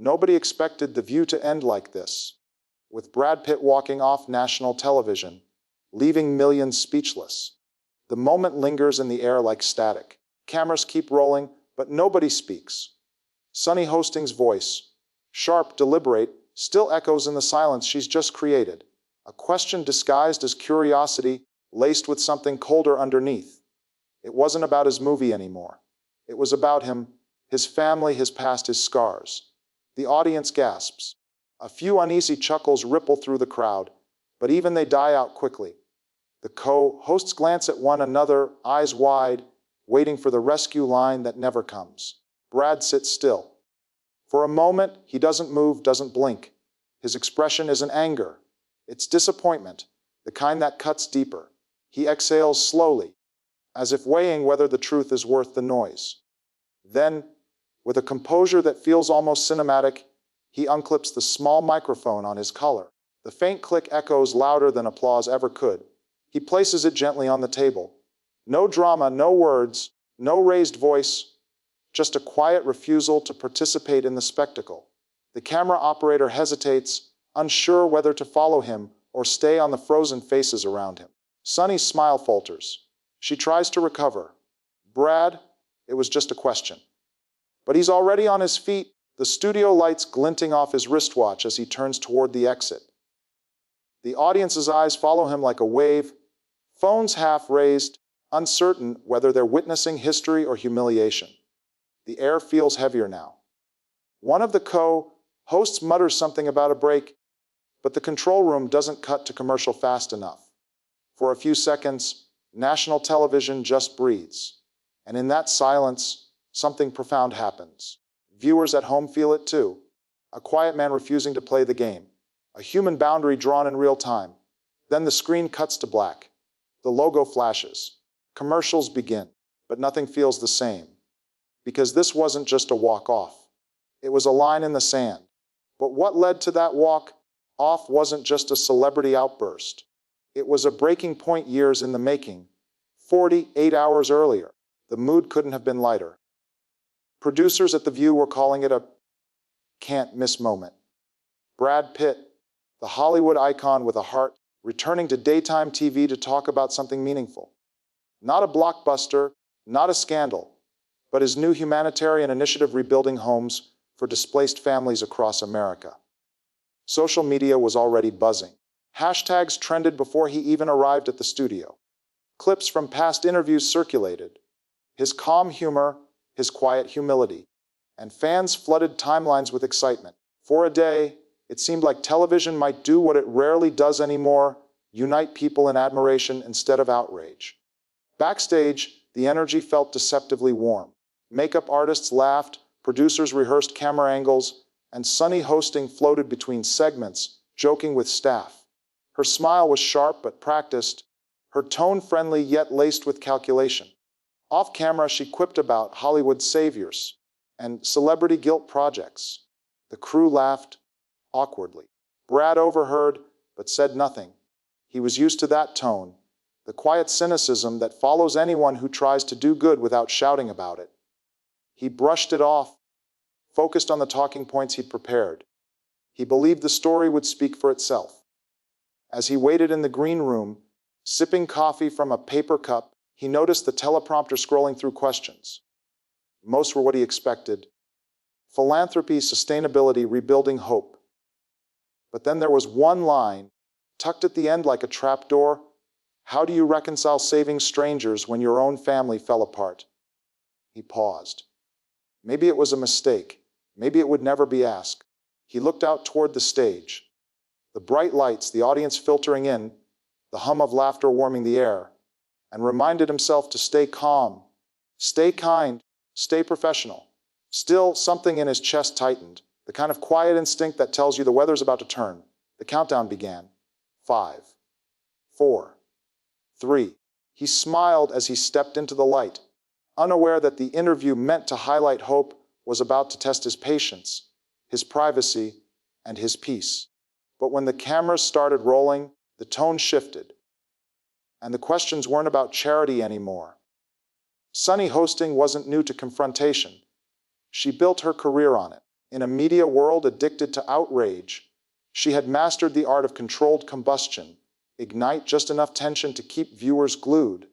Nobody expected The View to end like this, with Brad Pitt walking off national television, leaving millions speechless. The moment lingers in the air like static. Cameras keep rolling, but nobody speaks. Sunny Hostin's voice, sharp, deliberate, still echoes in the silence she's just created. A question disguised as curiosity, laced with something colder underneath. It wasn't about his movie anymore. It was about him, his family, his past, his scars. The audience gasps. A few uneasy chuckles ripple through the crowd, but even they die out quickly. The co-hosts glance at one another, eyes wide, waiting for the rescue line that never comes. Brad sits still. For a moment, he doesn't move, doesn't blink. His expression isn't anger. It's disappointment, the kind that cuts deeper. He exhales slowly, as if weighing whether the truth is worth the noise. Then, with a composure that feels almost cinematic, he unclips the small microphone on his collar. The faint click echoes louder than applause ever could. He places it gently on the table. No drama, no words, no raised voice, just a quiet refusal to participate in the spectacle. The camera operator hesitates, unsure whether to follow him or stay on the frozen faces around him. Sunny's smile falters. She tries to recover. Brad, it was just a question. But he's already on his feet, the studio lights glinting off his wristwatch as he turns toward the exit. The audience's eyes follow him like a wave, phones half raised, uncertain whether they're witnessing history or humiliation. The air feels heavier now. One of the co-hosts mutters something about a break, but the control room doesn't cut to commercial fast enough. For a few seconds, national television just breathes. And in that silence, something profound happens. Viewers at home feel it too. A quiet man refusing to play the game. A human boundary drawn in real time. Then the screen cuts to black. The logo flashes. Commercials begin. But nothing feels the same. Because this wasn't just a walk-off. It was a line in the sand. But what led to that walk-off wasn't just a celebrity outburst. It was a breaking point years in the making. 48 hours earlier. The mood couldn't have been lighter. Producers at The View were calling it a can't-miss moment. Brad Pitt, the Hollywood icon with a heart, returning to daytime TV to talk about something meaningful. Not a blockbuster, not a scandal, but his new humanitarian initiative rebuilding homes for displaced families across America. Social media was already buzzing. Hashtags trended before he even arrived at the studio. Clips from past interviews circulated. His calm humor, his quiet humility. And fans flooded timelines with excitement. For a day, it seemed like television might do what it rarely does anymore, unite people in admiration instead of outrage. Backstage, the energy felt deceptively warm. Makeup artists laughed, producers rehearsed camera angles, and Sunny Hostin floated between segments, joking with staff. Her smile was sharp but practiced, her tone friendly yet laced with calculation. Off camera, she quipped about Hollywood saviors and celebrity guilt projects. The crew laughed awkwardly. Brad overheard, but said nothing. He was used to that tone, the quiet cynicism that follows anyone who tries to do good without shouting about it. He brushed it off, focused on the talking points he'd prepared. He believed the story would speak for itself. As he waited in the green room, sipping coffee from a paper cup, he noticed the teleprompter scrolling through questions. Most were what he expected. Philanthropy, sustainability, rebuilding hope. But then there was one line, tucked at the end like a trapdoor. How do you reconcile saving strangers when your own family fell apart? He paused. Maybe it was a mistake. Maybe it would never be asked. He looked out toward the stage. The bright lights, the audience filtering in, the hum of laughter warming the air, and reminded himself to stay calm, stay kind, stay professional. Still, something in his chest tightened, the kind of quiet instinct that tells you the weather's about to turn. The countdown began. 5, 4, 3. He smiled as he stepped into the light, unaware that the interview meant to highlight hope was about to test his patience, his privacy, and his peace. But when the cameras started rolling, the tone shifted. And the questions weren't about charity anymore. Sunny Hostin wasn't new to confrontation. She built her career on it. In a media world addicted to outrage, she had mastered the art of controlled combustion: ignite just enough tension to keep viewers glued,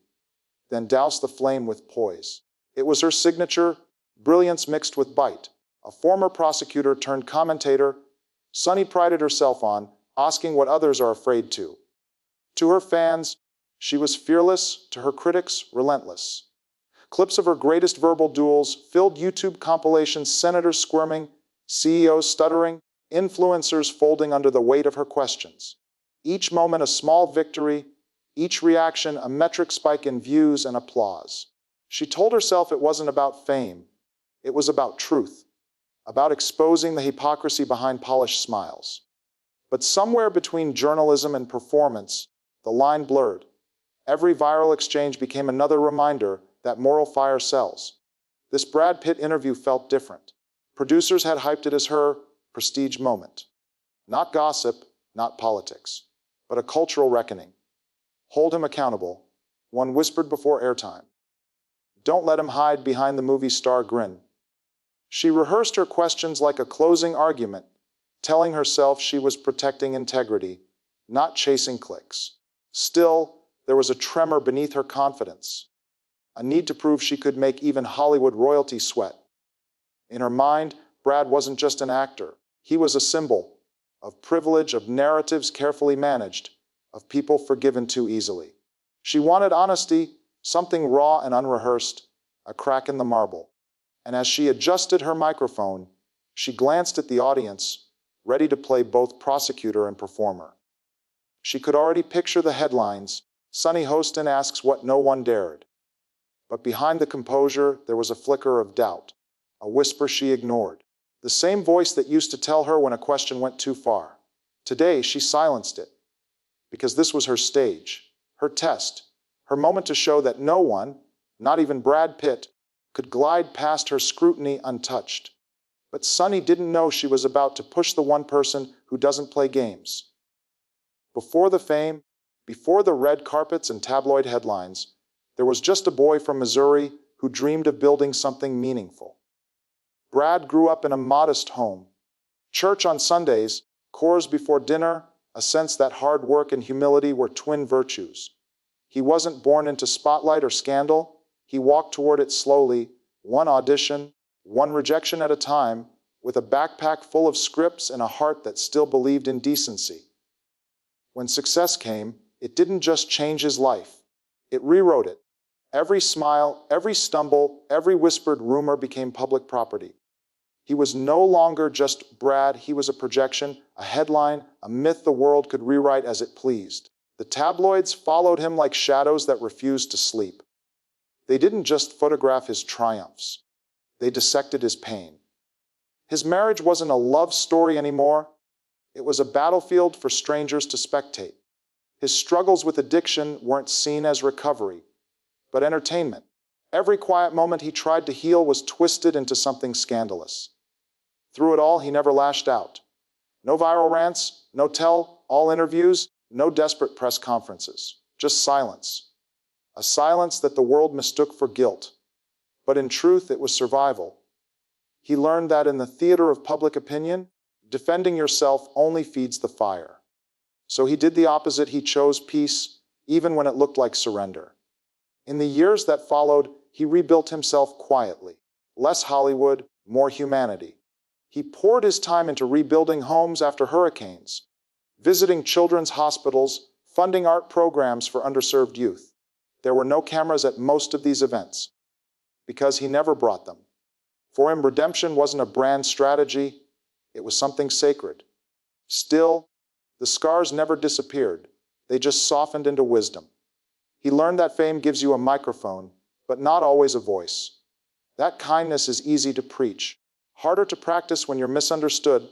then douse the flame with poise. It was her signature, brilliance mixed with bite. A former prosecutor turned commentator, Sunny prided herself on asking what others are afraid to. To her fans, she was fearless; to her critics, relentless. Clips of her greatest verbal duels filled YouTube compilations: senators squirming, CEOs stuttering, influencers folding under the weight of her questions. Each moment a small victory, each reaction a metric spike in views and applause. She told herself it wasn't about fame, it was about truth, about exposing the hypocrisy behind polished smiles. But somewhere between journalism and performance, the line blurred. Every viral exchange became another reminder that moral fire sells. This Brad Pitt interview felt different. Producers had hyped it as her prestige moment. Not gossip, not politics, but a cultural reckoning. Hold him accountable, one whispered before airtime. Don't let him hide behind the movie star grin. She rehearsed her questions like a closing argument, telling herself she was protecting integrity, not chasing clicks. Still, there was a tremor beneath her confidence, a need to prove she could make even Hollywood royalty sweat. In her mind, Brad wasn't just an actor. He was a symbol of privilege, of narratives carefully managed, of people forgiven too easily. She wanted honesty, something raw and unrehearsed, a crack in the marble. And as she adjusted her microphone, she glanced at the audience, ready to play both prosecutor and performer. She could already picture the headlines: Sunny Hostin asks what no one dared. But behind the composure, there was a flicker of doubt, a whisper she ignored. The same voice that used to tell her when a question went too far. Today, she silenced it, because this was her stage, her test, her moment to show that no one, not even Brad Pitt, could glide past her scrutiny untouched. But Sunny didn't know she was about to push the one person who doesn't play games. Before the fame, before the red carpets and tabloid headlines, there was just a boy from Missouri who dreamed of building something meaningful. Brad grew up in a modest home. Church on Sundays, chores before dinner, a sense that hard work and humility were twin virtues. He wasn't born into spotlight or scandal. He walked toward it slowly, one audition, one rejection at a time, with a backpack full of scripts and a heart that still believed in decency. When success came, it didn't just change his life. It rewrote it. Every smile, every stumble, every whispered rumor became public property. He was no longer just Brad. He was a projection, a headline, a myth the world could rewrite as it pleased. The tabloids followed him like shadows that refused to sleep. They didn't just photograph his triumphs. They dissected his pain. His marriage wasn't a love story anymore. It was a battlefield for strangers to spectate. His struggles with addiction weren't seen as recovery, but entertainment. Every quiet moment he tried to heal was twisted into something scandalous. Through it all, he never lashed out. No viral rants, no tell-all interviews, no desperate press conferences. Just silence. A silence that the world mistook for guilt. But in truth, it was survival. He learned that in the theater of public opinion, defending yourself only feeds the fire. So he did the opposite. He chose peace, even when it looked like surrender. In the years that followed, he rebuilt himself quietly. Less Hollywood, more humanity. He poured his time into rebuilding homes after hurricanes, visiting children's hospitals, funding art programs for underserved youth. There were no cameras at most of these events, because he never brought them. For him, redemption wasn't a brand strategy, it was something sacred. Still, the scars never disappeared, they just softened into wisdom. He learned that fame gives you a microphone, but not always a voice. That kindness is easy to preach, harder to practice when you're misunderstood,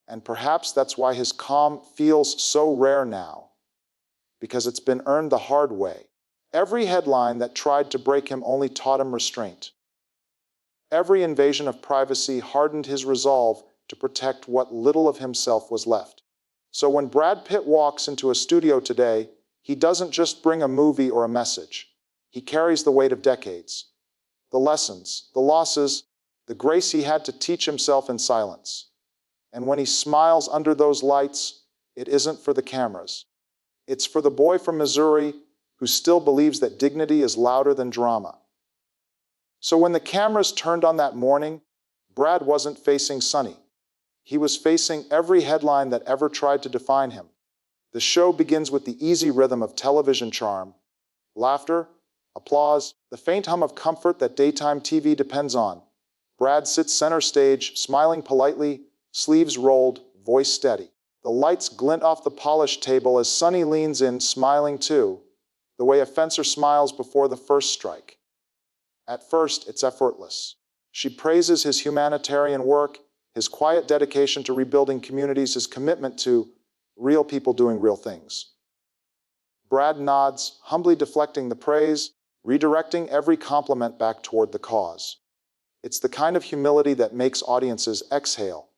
and perhaps that's why his calm feels so rare now, because it's been earned the hard way. Every headline that tried to break him only taught him restraint. Every invasion of privacy hardened his resolve to protect what little of himself was left. So when Brad Pitt walks into a studio today, he doesn't just bring a movie or a message. He carries the weight of decades. The lessons, the losses, the grace he had to teach himself in silence. And when he smiles under those lights, it isn't for the cameras. It's for the boy from Missouri who still believes that dignity is louder than drama. So when the cameras turned on that morning, Brad wasn't facing Sunny. He was facing every headline that ever tried to define him. The show begins with the easy rhythm of television charm, laughter, applause, the faint hum of comfort that daytime TV depends on. Brad sits center stage, smiling politely, sleeves rolled, voice steady. The lights glint off the polished table as Sunny leans in, smiling too, the way a fencer smiles before the first strike. At first, it's effortless. She praises his humanitarian work, his quiet dedication to rebuilding communities, his commitment to real people doing real things. Brad nods, humbly deflecting the praise, redirecting every compliment back toward the cause. It's the kind of humility that makes audiences exhale.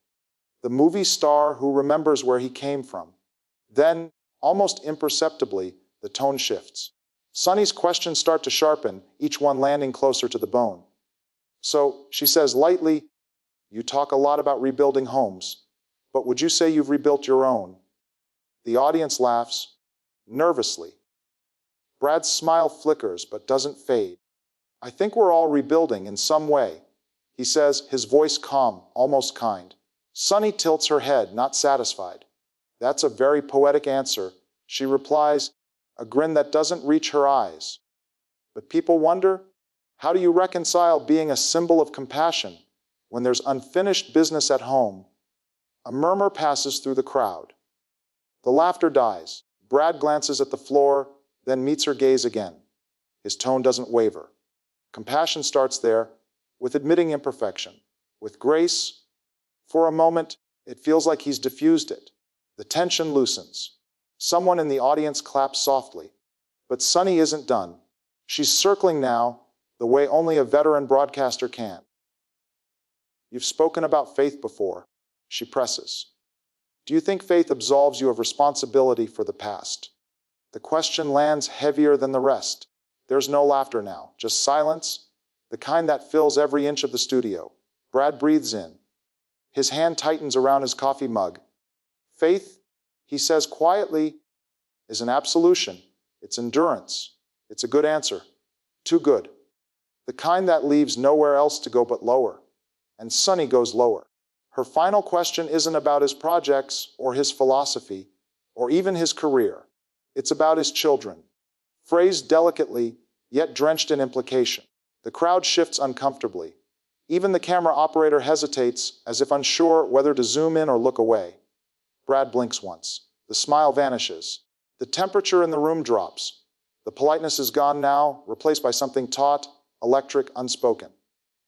The movie star who remembers where he came from. Then, almost imperceptibly, the tone shifts. Sunny's questions start to sharpen, each one landing closer to the bone. So, she says lightly, "You talk a lot about rebuilding homes, but would you say you've rebuilt your own?" The audience laughs, nervously. Brad's smile flickers but doesn't fade. "I think we're all rebuilding in some way," he says, his voice calm, almost kind. Sunny tilts her head, not satisfied. "That's a very poetic answer," she replies, a grin that doesn't reach her eyes. "But people wonder, how do you reconcile being a symbol of compassion when there's unfinished business at home?" A murmur passes through the crowd. The laughter dies. Brad glances at the floor, then meets her gaze again. His tone doesn't waver. Compassion starts there, with admitting imperfection, with grace. For a moment, it feels like he's diffused it. The tension loosens. Someone in the audience claps softly. But Sunny isn't done. She's circling now, the way only a veteran broadcaster can. "You've spoken about faith before," she presses. "Do you think faith absolves you of responsibility for the past?" The question lands heavier than the rest. There's no laughter now, just silence, the kind that fills every inch of the studio. Brad breathes in. His hand tightens around his coffee mug. "Faith," he says quietly, "is an absolution. It's endurance. It's a good answer. Too good. The kind that leaves nowhere else to go but lower." And Sunny goes lower. Her final question isn't about his projects or his philosophy or even his career. It's about his children. Phrased delicately, yet drenched in implication. The crowd shifts uncomfortably. Even the camera operator hesitates, as if unsure whether to zoom in or look away. Brad blinks once. The smile vanishes. The temperature in the room drops. The politeness is gone now, replaced by something taut, electric, unspoken.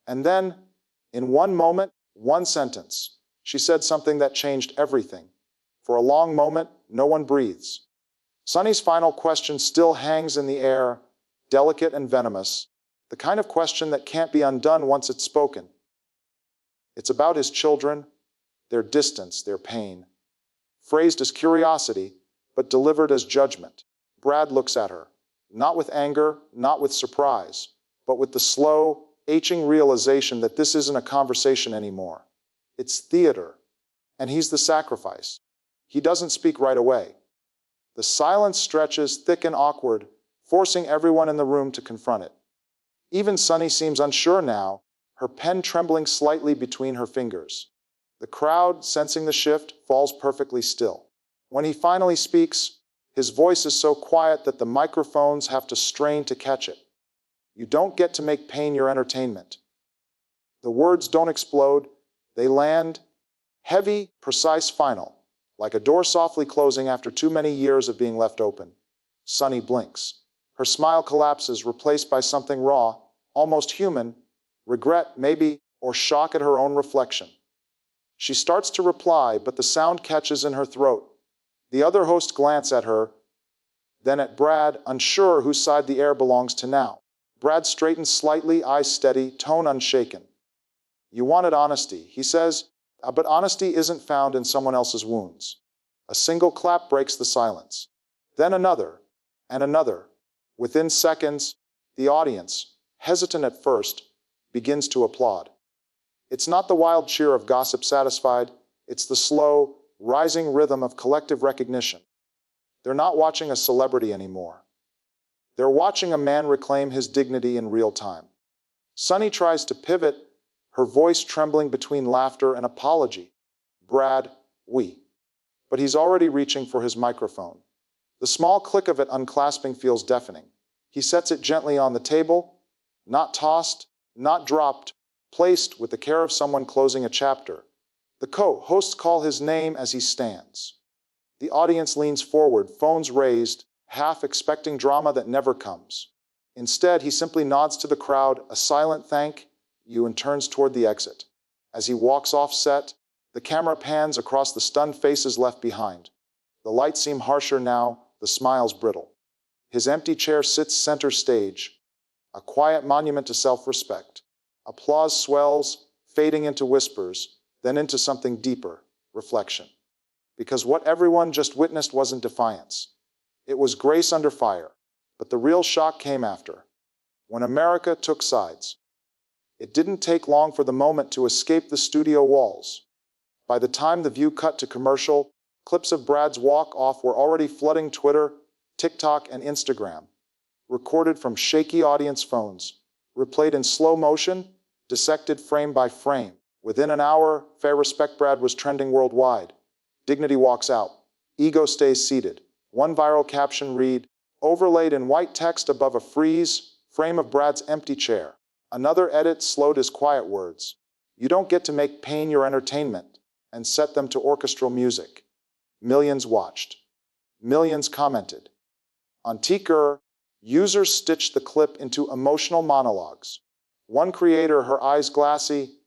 And then, in one moment, one sentence, she said something that changed everything. For a long moment, no one breathes. Sunny's final question still hangs in the air, delicate and venomous, the kind of question that can't be undone once it's spoken. It's about his children, their distance, their pain. Phrased as curiosity, but delivered as judgment. Brad looks at her, not with anger, not with surprise, but with the slow, aching realization that this isn't a conversation anymore. It's theater, and he's the sacrifice. He doesn't speak right away. The silence stretches thick and awkward, forcing everyone in the room to confront it. Even Sunny seems unsure now, her pen trembling slightly between her fingers. The crowd, sensing the shift, falls perfectly still. When he finally speaks, his voice is so quiet that the microphones have to strain to catch it. "You don't get to make pain your entertainment." The words don't explode, they land, heavy, precise, final, like a door softly closing after too many years of being left open. Sunny blinks. Her smile collapses, replaced by something raw, almost human, regret, maybe, or shock at her own reflection. She starts to reply, but the sound catches in her throat. The other hosts glance at her, then at Brad, unsure whose side the air belongs to now. Brad straightens slightly, eyes steady, tone unshaken. "You wanted honesty," he says, "but honesty isn't found in someone else's wounds." A single clap breaks the silence. Then another, and another. Within seconds, the audience, hesitant at first, begins to applaud. It's not the wild cheer of gossip satisfied, it's the slow, rising rhythm of collective recognition. They're not watching a celebrity anymore. They're watching a man reclaim his dignity in real time. Sunny tries to pivot, her voice trembling between laughter and apology. Brad, we. But he's already reaching for his microphone. The small click of it unclasping feels deafening. He sets it gently on the table, not tossed, not dropped, placed with the care of someone closing a chapter. The co-hosts call his name as he stands. The audience leans forward, phones raised, half expecting drama that never comes. Instead, he simply nods to the crowd, a silent thank you, and turns toward the exit. As he walks off set, the camera pans across the stunned faces left behind. The lights seem harsher now, the smiles brittle. His empty chair sits center stage, a quiet monument to self-respect. Applause swells, fading into whispers, then into something deeper, reflection. Because what everyone just witnessed wasn't defiance. It was grace under fire. But the real shock came after, when America took sides. It didn't take long for the moment to escape the studio walls. By the time The View cut to commercial, clips of Brad's walk-off were already flooding Twitter, TikTok, and Instagram, recorded from shaky audience phones, replayed in slow motion, dissected frame by frame. Within an hour, Fair Respect Brad was trending worldwide. Dignity walks out. Ego stays seated. One viral caption read, overlaid in white text above a frame of Brad's empty chair. Another edit slowed his quiet words. You don't get to make pain your entertainment, and set them to orchestral music. Millions watched. Millions commented. On Ticker, users stitched the clip into emotional monologues. One creator, her eyes glassy,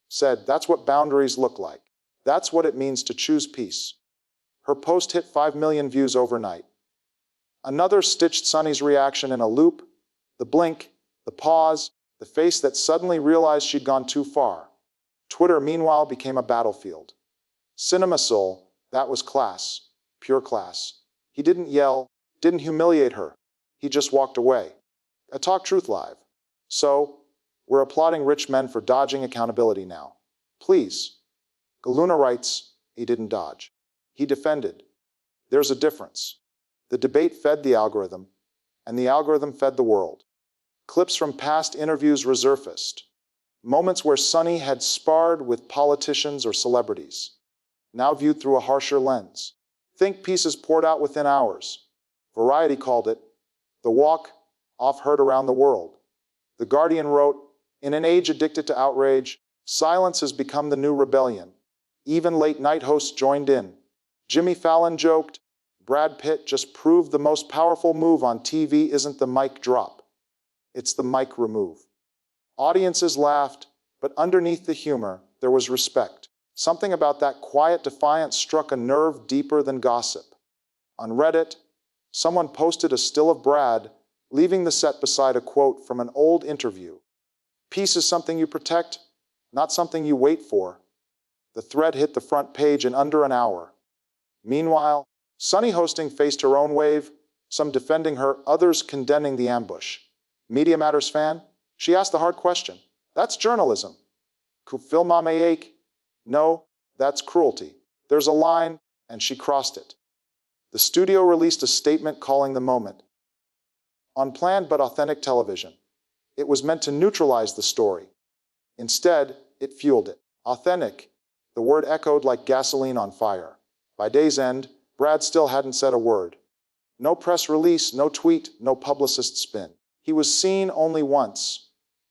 said, "That's what boundaries look like. That's what it means to choose peace." Her post hit 5 million views overnight. Another stitched Sunny's reaction in a loop, the blink, the pause, the face that suddenly realized she'd gone too far. Twitter, meanwhile, became a battlefield. Cinema Soul, that was class, pure class. He didn't yell, didn't humiliate her. He just walked away. I Talk Truth Live. So, we're applauding rich men for dodging accountability now. Please. Galuna writes, he didn't dodge. He defended. There's a difference. The debate fed the algorithm, and the algorithm fed the world. Clips from past interviews resurfaced. Moments where Sunny had sparred with politicians or celebrities, now viewed through a harsher lens. Think pieces poured out within hours. Variety called it, "The walk off heard around the world." The Guardian wrote, in an age addicted to outrage, silence has become the new rebellion. Even late-night hosts joined in. Jimmy Fallon joked, Brad Pitt just proved the most powerful move on TV isn't the mic drop. It's the mic remove. Audiences laughed, but underneath the humor, there was respect. Something about that quiet defiance struck a nerve deeper than gossip. On Reddit, someone posted a still of Brad, leaving the set beside a quote from an old interview. Peace is something you protect, not something you wait for. The thread hit the front page in under an hour. Meanwhile, Sunny Hostin faced her own wave, some defending her, others condemning the ambush. Media Matters fan? She asked the hard question. That's journalism. Kufilmamayak? No, that's cruelty. There's a line, and she crossed it. The studio released a statement calling the moment unplanned but authentic television. It was meant to neutralize the story. Instead, it fueled it. Authentic. The word echoed like gasoline on fire. By day's end, Brad still hadn't said a word. No press release, no tweet, no publicist spin. He was seen only once,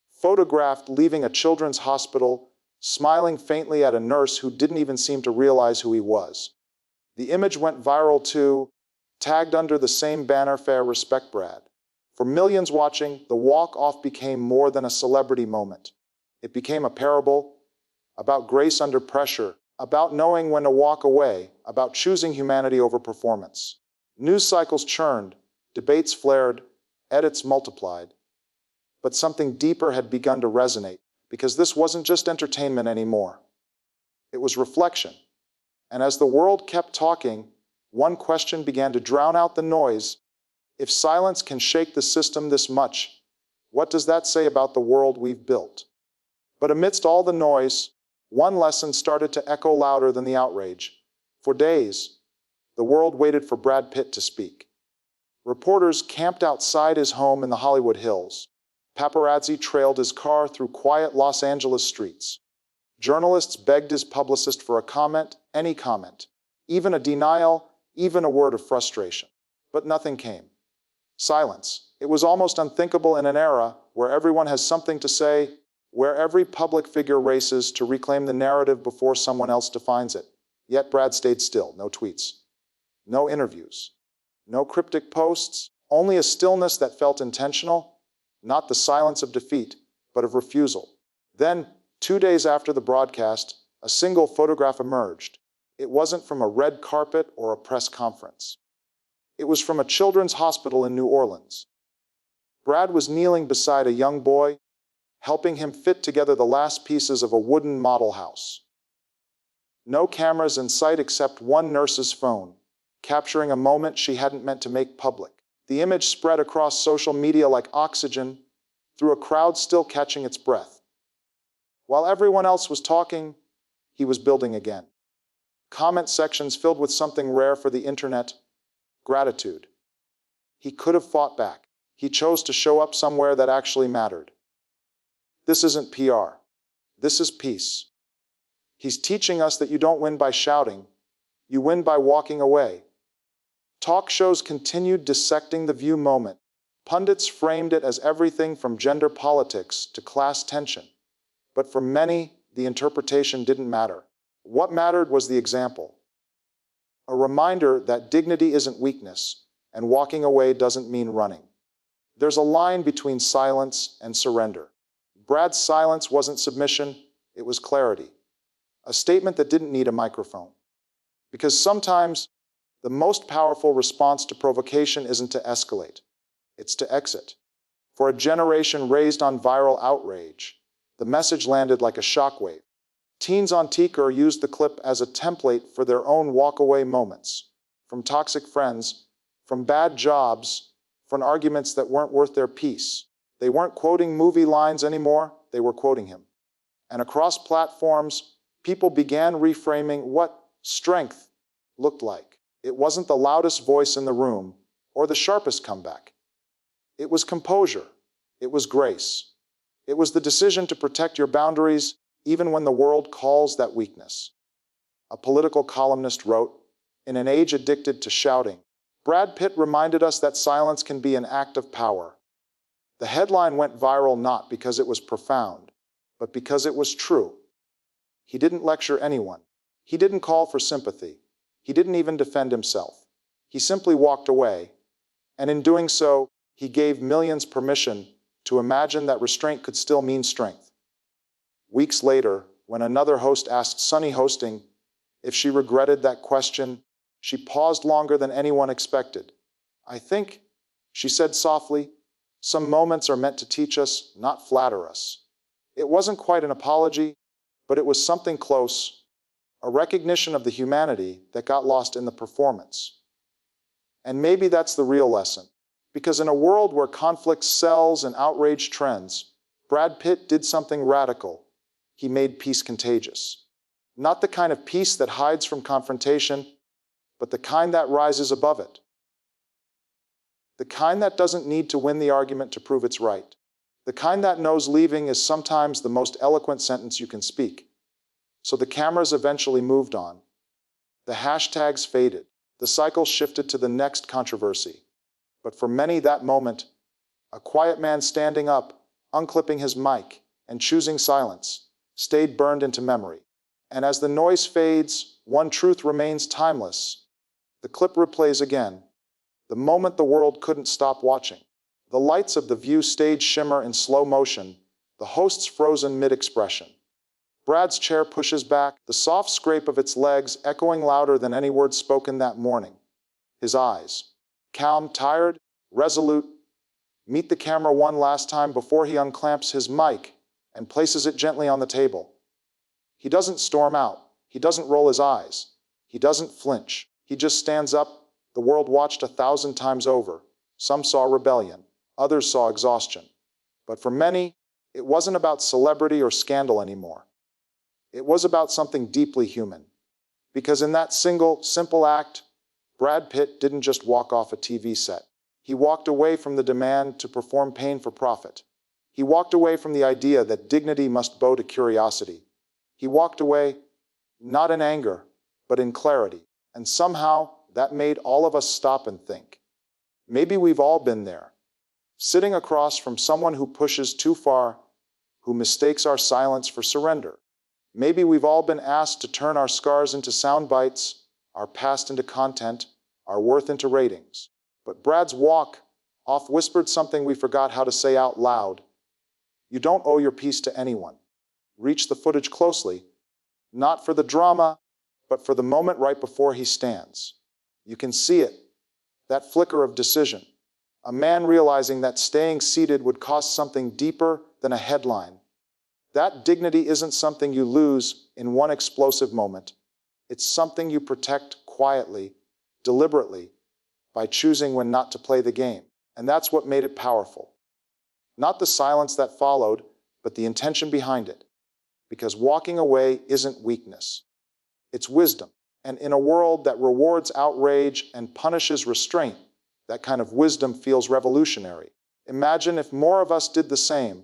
photographed leaving a children's hospital, smiling faintly at a nurse who didn't even seem to realize who he was. The image went viral too, tagged under the same banner, Fair Respect Brad. For millions watching, the walk-off became more than a celebrity moment. It became a parable about grace under pressure, about knowing when to walk away, about choosing humanity over performance. News cycles churned, debates flared, edits multiplied. But something deeper had begun to resonate, because this wasn't just entertainment anymore. It was reflection. And as the world kept talking, one question began to drown out the noise. If silence can shake the system this much, what does that say about the world we've built? But amidst all the noise, one lesson started to echo louder than the outrage. For days, the world waited for Brad Pitt to speak. Reporters camped outside his home in the Hollywood Hills. Paparazzi trailed his car through quiet Los Angeles streets. Journalists begged his publicist for a comment, any comment, even a denial, even a word of frustration. But nothing came. Silence. It was almost unthinkable in an era where everyone has something to say, where every public figure races to reclaim the narrative before someone else defines it. Yet Brad stayed still. No tweets, no interviews, no cryptic posts, only a stillness that felt intentional, not the silence of defeat, but of refusal. Then, 2 days after the broadcast, a single photograph emerged. It wasn't from a red carpet or a press conference. It was from a children's hospital in New Orleans. Brad was kneeling beside a young boy, helping him fit together the last pieces of a wooden model house. No cameras in sight except one nurse's phone, capturing a moment she hadn't meant to make public. The image spread across social media like oxygen, through a crowd still catching its breath. While everyone else was talking, he was building again. Comment sections filled with something rare for the internet: gratitude. He could have fought back. He chose to show up somewhere that actually mattered. This isn't PR. This is peace. He's teaching us that you don't win by shouting. You win by walking away. Talk shows continued dissecting the View moment. Pundits framed it as everything from gender politics to class tension. But for many, the interpretation didn't matter. What mattered was the example. A reminder that dignity isn't weakness, and walking away doesn't mean running. There's a line between silence and surrender. Brad's silence wasn't submission, it was clarity. A statement that didn't need a microphone. Because sometimes, the most powerful response to provocation isn't to escalate. It's to exit. For a generation raised on viral outrage, the message landed like a shockwave. Teens on TikTok used the clip as a template for their own walk-away moments. From toxic friends, from bad jobs, from arguments that weren't worth their peace. They weren't quoting movie lines anymore, they were quoting him. And across platforms, people began reframing what strength looked like. It wasn't the loudest voice in the room or the sharpest comeback. It was composure. It was grace. It was the decision to protect your boundaries even when the world calls that weakness. A political columnist wrote, "In an age addicted to shouting, Brad Pitt reminded us that silence can be an act of power." The headline went viral not because it was profound, but because it was true. He didn't lecture anyone. He didn't call for sympathy. He didn't even defend himself. He simply walked away, and in doing so, he gave millions permission to imagine that restraint could still mean strength. Weeks later, when another host asked Sunny Hostin if she regretted that question, she paused longer than anyone expected. "I think," she said softly, "some moments are meant to teach us, not flatter us." It wasn't quite an apology, but it was something close, a recognition of the humanity that got lost in the performance. And maybe that's the real lesson. Because in a world where conflict sells and outrage trends, Brad Pitt did something radical. He made peace contagious. Not the kind of peace that hides from confrontation, but the kind that rises above it. The kind that doesn't need to win the argument to prove it's right. The kind that knows leaving is sometimes the most eloquent sentence you can speak. So the cameras eventually moved on. The hashtags faded. The cycle shifted to the next controversy. But for many, that moment, a quiet man standing up, unclipping his mic, and choosing silence, stayed burned into memory. And as the noise fades, one truth remains timeless. The clip replays again. The moment the world couldn't stop watching. The lights of the View stage shimmer in slow motion, the host's frozen mid-expression. Brad's chair pushes back, the soft scrape of its legs echoing louder than any word spoken that morning. His eyes, calm, tired, resolute, meet the camera one last time before he unclamps his mic and places it gently on the table. He doesn't storm out. He doesn't roll his eyes. He doesn't flinch. He just stands up. The world watched 1,000 times over. Some saw rebellion. Others saw exhaustion. But for many, It wasn't about celebrity or scandal anymore. It was about something deeply human. Because in that single, simple act, Brad Pitt didn't just walk off a TV set. He walked away from the demand to perform pain for profit. He walked away from the idea that dignity must bow to curiosity. He walked away, not in anger, but in clarity. And somehow, that made all of us stop and think. Maybe we've all been there, sitting across from someone who pushes too far, who mistakes our silence for surrender. Maybe we've all been asked to turn our scars into sound bites, our past into content, our worth into ratings. But Brad's walk off whispered something we forgot how to say out loud. You don't owe your piece to anyone. Reach the footage closely, not for the drama, but for the moment right before he stands. You can see it, that flicker of decision. A man realizing that staying seated would cost something deeper than a headline. That dignity isn't something you lose in one explosive moment. It's something you protect quietly, deliberately, by choosing when not to play the game. And that's what made it powerful. Not the silence that followed, but the intention behind it. Because walking away isn't weakness. It's wisdom. And in a world that rewards outrage and punishes restraint, that kind of wisdom feels revolutionary. Imagine if more of us did the same.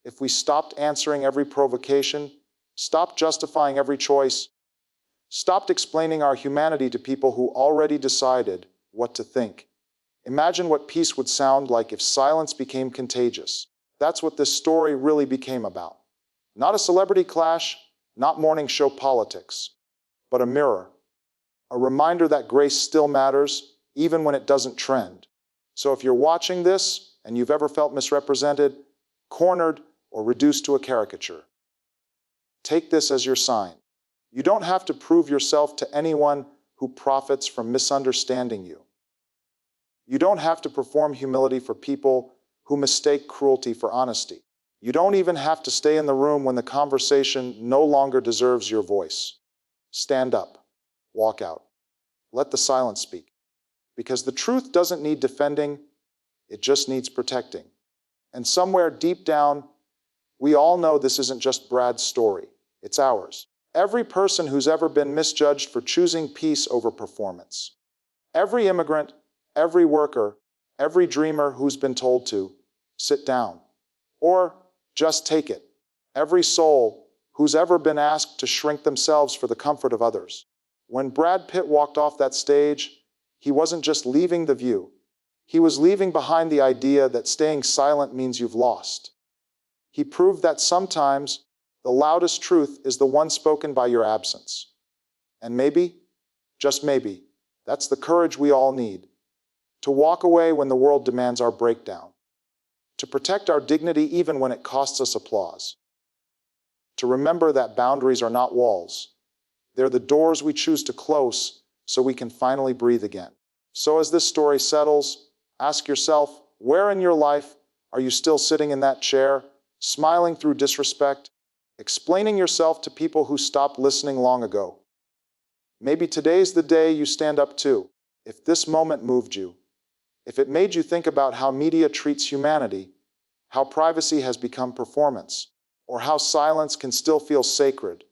If we stopped answering every provocation, stopped justifying every choice, stopped explaining our humanity to people who already decided what to think. Imagine what peace would sound like if silence became contagious. That's what this story really became about. Not a celebrity clash, not morning show politics, but a mirror. A reminder that grace still matters, even when it doesn't trend. So if you're watching this and you've ever felt misrepresented, cornered, or reduced to a caricature, take this as your sign. You don't have to prove yourself to anyone who profits from misunderstanding you. You don't have to perform humility for people who mistake cruelty for honesty. You don't even have to stay in the room when the conversation no longer deserves your voice. Stand up. Walk out. Let the silence speak. Because the truth doesn't need defending, it just needs protecting. And somewhere deep down, we all know this isn't just Brad's story. It's ours. Every person who's ever been misjudged for choosing peace over performance. Every immigrant, every worker, every dreamer who's been told to sit down or just take it. Every soul who's ever been asked to shrink themselves for the comfort of others. When Brad Pitt walked off that stage, he wasn't just leaving the view. He was leaving behind the idea that staying silent means you've lost. He proved that sometimes the loudest truth is the one spoken by your absence. And maybe, just maybe, that's the courage we all need. To walk away when the world demands our breakdown. To protect our dignity even when it costs us applause. To remember that boundaries are not walls. They're the doors we choose to close so we can finally breathe again. So as this story settles, ask yourself, where in your life are you still sitting in that chair, smiling through disrespect, explaining yourself to people who stopped listening long ago? Maybe today's the day you stand up too. If this moment moved you, if it made you think about how media treats humanity, how privacy has become performance, or how silence can still feel sacred,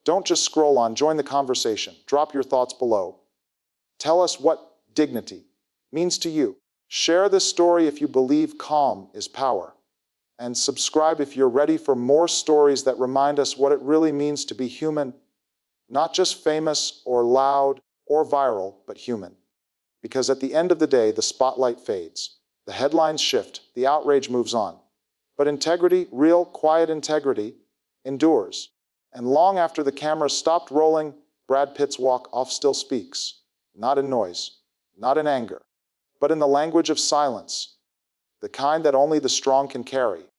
don't just scroll on, join the conversation. Drop your thoughts below. Tell us what dignity means to you. Share this story if you believe calm is power. And subscribe if you're ready for more stories that remind us what it really means to be human, not just famous or loud or viral, but human. Because at the end of the day, the spotlight fades, the headlines shift, the outrage moves on. But integrity, real, quiet integrity, endures. And long after the camera stopped rolling, Brad Pitt's walk off still speaks. Not in noise, not in anger, but in the language of silence, the kind that only the strong can carry.